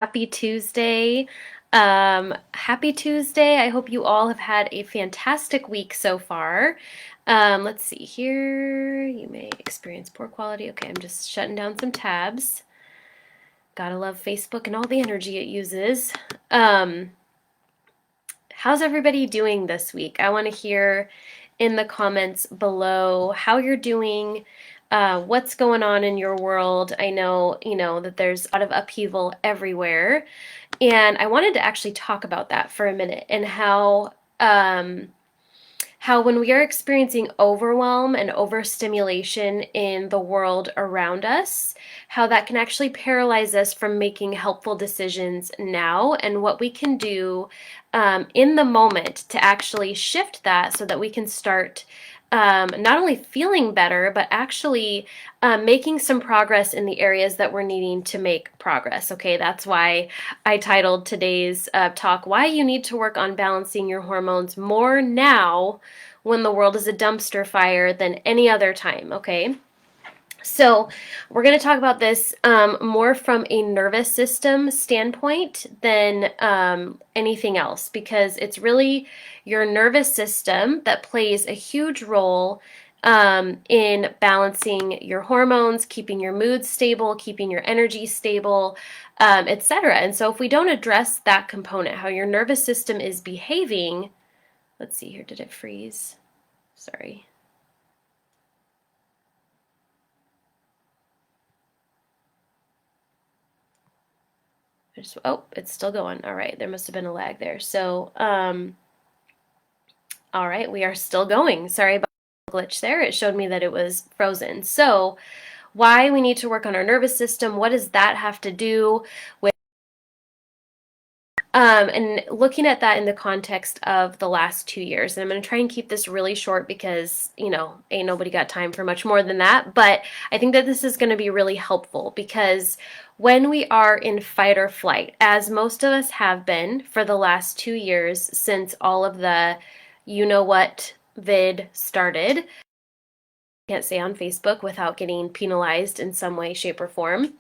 Happy Tuesday. Happy Tuesday. I hope you all have had a fantastic week so far. Let's see here. You may experience poor quality. Okay, I'm just shutting down some tabs. Gotta love Facebook and all the energy it uses. Um, how's everybody doing this week? I want to hear in the comments below how you're doing, what's going on in your world. I know, that there's a lot of upheaval everywhere. And I wanted to actually talk about that for a minute and how when we are experiencing overwhelm and overstimulation in the world around us, how that can actually paralyze us from making helpful decisions now, and what we can do in the moment to actually shift that so that we can start not only feeling better, but actually making some progress in the areas that we're needing to make progress. Okay, that's why I titled today's talk, Why You Need to Work on Balancing Your Hormones More Now when the world is a dumpster fire than any other time. Okay. So, we're going to talk about this more from a nervous system standpoint than anything else, because it's really your nervous system that plays a huge role in balancing your hormones, keeping your mood stable, keeping your energy stable, etc. And so, if we don't address that component, how your nervous system is behaving, let's see here, did it freeze? Sorry. Oh, it's still going. All right, there must have been a lag there. So, all right, we are still going. Sorry about the glitch there. It showed me that it was frozen. So, why we need to work on our nervous system? What does that have to do with? And looking at that in the context of the last 2 years, and I'm going to try and keep this really short because, ain't nobody got time for much more than that. But I think that this is going to be really helpful because when we are in fight or flight, as most of us have been for the last 2 years since all of the you know what vid started, can't say on Facebook without getting penalized in some way, shape, or form,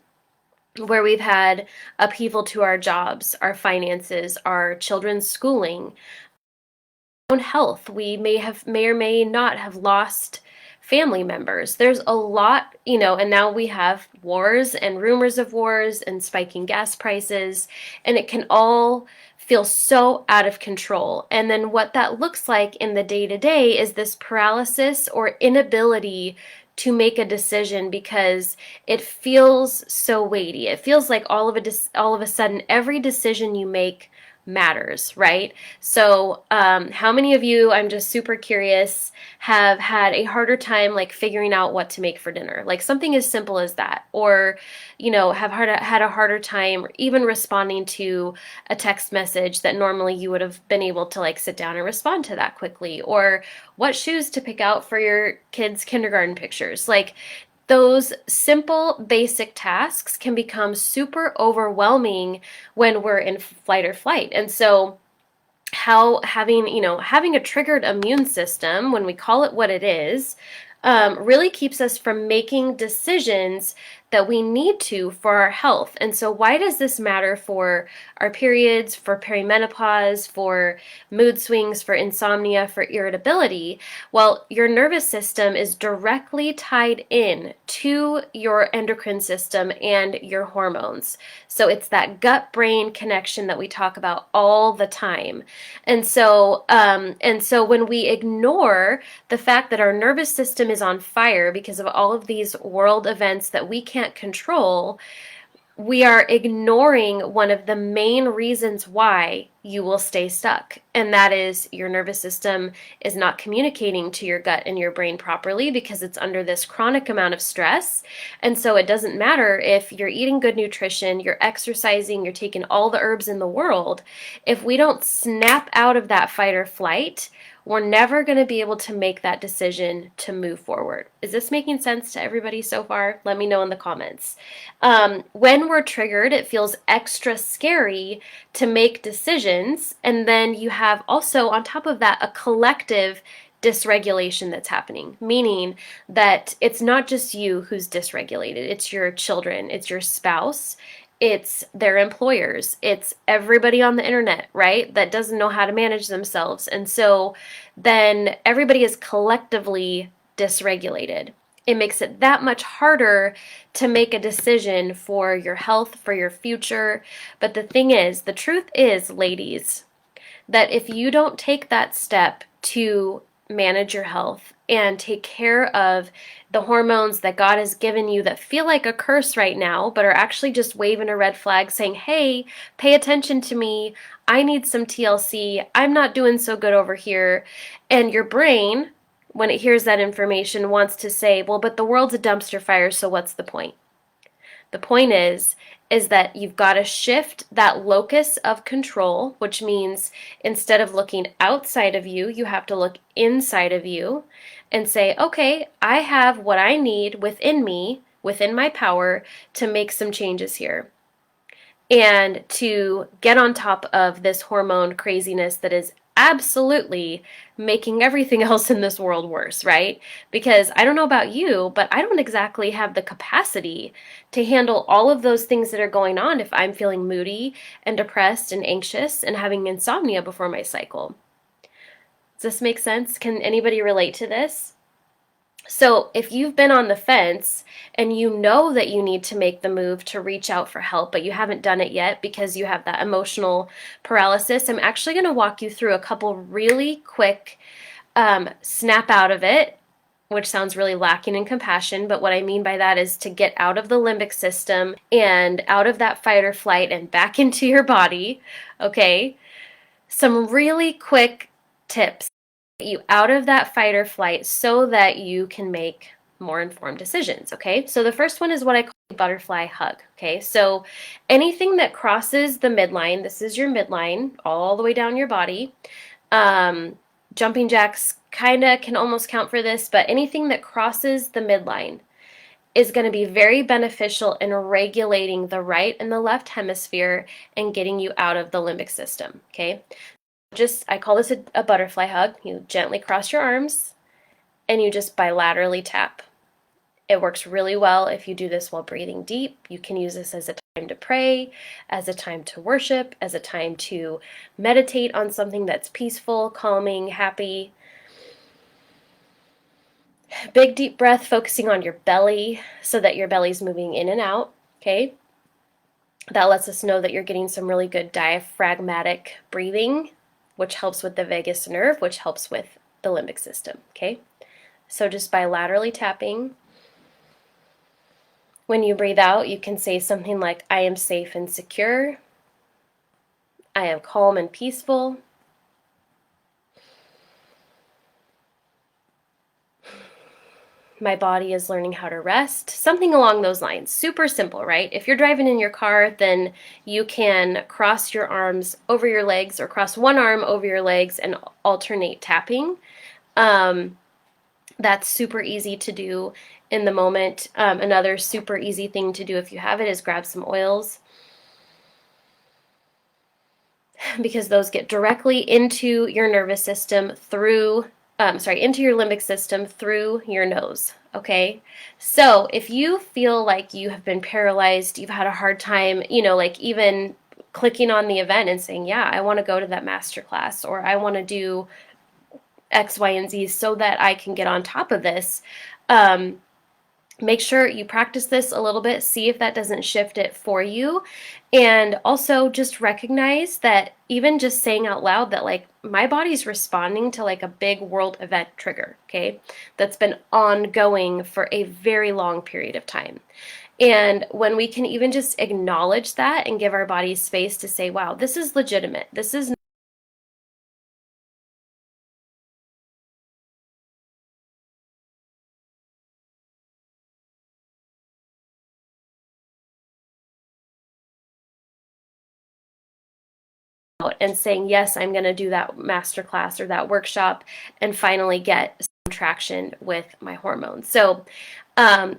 where we've had upheaval to our jobs, our finances, our children's schooling, own health. We may or may not have lost family members. There's a lot, and now we have wars and rumors of wars and spiking gas prices, and it can all feel so out of control. And then what that looks like in the day to day is this paralysis or inability to make a decision because it feels so weighty. It feels like all of a sudden every decision you make matters, right? So, how many of you, I'm just super curious, have had a harder time like figuring out what to make for dinner? Like something as simple as that, or have had a harder time even responding to a text message that normally you would have been able to like sit down and respond to that quickly, or what shoes to pick out for your kids' kindergarten pictures. Like those simple basic tasks can become super overwhelming when we're in flight or flight. And so how having a triggered immune system, when we call it what it is, really keeps us from making decisions that we need to for our health. And so why does this matter for our periods, for perimenopause, for mood swings, for insomnia, for irritability? Well, your nervous system is directly tied in to your endocrine system and your hormones. So it's that gut-brain connection that we talk about all the time. And so when we ignore the fact that our nervous system is on fire because of all of these world events that we can't control, we are ignoring one of the main reasons why you will stay stuck. And that is your nervous system is not communicating to your gut and your brain properly because it's under this chronic amount of stress. And so it doesn't matter if you're eating good nutrition, you're exercising, you're taking all the herbs in the world. If we don't snap out of that fight or flight, we're never going to be able to make that decision to move forward. Is this making sense to everybody so far? Let me know in the comments. When we're triggered, it feels extra scary to make decisions. And then you have also, on top of that, a collective dysregulation that's happening, meaning that it's not just you who's dysregulated, it's your children, it's your spouse, it's their employers, it's everybody on the internet, right, that doesn't know how to manage themselves. And so then everybody is collectively dysregulated. It makes it that much harder to make a decision for your health, for your future. But the thing is, the truth is, ladies, that if you don't take that step to manage your health and take care of the hormones that God has given you that feel like a curse right now, but are actually just waving a red flag saying, hey, pay attention to me. I need some TLC. I'm not doing so good over here. And your brain, when it hears that information, wants to say, well, but the world's a dumpster fire, so what's the point? The point is that you've got to shift that locus of control, which means instead of looking outside of you, you have to look inside of you and say, okay, I have what I need within me, within my power, to make some changes here and to get on top of this hormone craziness that is absolutely making everything else in this world worse, right? Because I don't know about you, but I don't exactly have the capacity to handle all of those things that are going on if I'm feeling moody and depressed and anxious and having insomnia before my cycle. Does this make sense? Can anybody relate to this? So if you've been on the fence and you know that you need to make the move to reach out for help, but you haven't done it yet because you have that emotional paralysis, I'm actually going to walk you through a couple really quick snap out of it, which sounds really lacking in compassion. But what I mean by that is to get out of the limbic system and out of that fight or flight and back into your body. Okay. Some really quick tips you out of that fight or flight so that you can make more informed decisions, okay? So the first one is what I call a butterfly hug, okay? So anything that crosses the midline, this is your midline, all the way down your body. Jumping jacks kind of can almost count for this, but anything that crosses the midline is going to be very beneficial in regulating the right and the left hemisphere and getting you out of the limbic system, okay? I call this a butterfly hug. You gently cross your arms and you just bilaterally tap. It works really well if you do this while breathing deep. You can use this as a time to pray, as a time to worship, as a time to meditate on something that's peaceful, calming, happy. Big deep breath, focusing on your belly so that your belly's moving in and out, okay? That lets us know that you're getting some really good diaphragmatic breathing, which helps with the vagus nerve, which helps with the limbic system, okay? So just bilaterally tapping. When you breathe out, you can say something like, I am safe and secure. I am calm and peaceful. My body is learning how to rest. Something along those lines. Super simple, right? If you're driving in your car, then you can cross your arms over your legs or cross one arm over your legs and alternate tapping. That's super easy to do in the moment. Another super easy thing to do if you have it is grab some oils, because those get directly into your nervous system through into your limbic system through your nose, okay? So if you feel like you have been paralyzed, you've had a hard time, like even clicking on the event and saying, yeah, I want to go to that masterclass, or I want to do X, Y, and Z so that I can get on top of this, make sure you practice this a little bit, see if that doesn't shift it for you. And also just recognize that even just saying out loud that like my body's responding to like a big world event trigger, okay, that's been ongoing for a very long period of time. And when we can even just acknowledge that and give our bodies space to say, wow, this is legitimate. This is and saying, yes, I'm going to do that masterclass or that workshop and finally get some traction with my hormones. So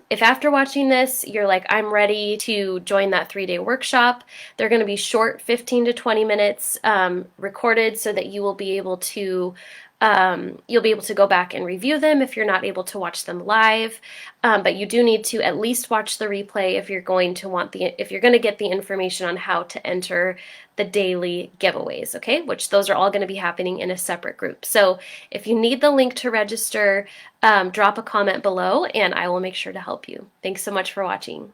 If after watching this, you're like, I'm ready to join that 3-day workshop, they're going to be short 15 to 20 minutes recorded so that you will be able to you'll be able to go back and review them if you're not able to watch them live. But you do need to at least watch the replay if you're going to get the information on how to enter the daily giveaways, okay? Which those are all going to be happening in a separate group. So if you need the link to register, drop a comment below and I will make sure to help you. Thanks so much for watching.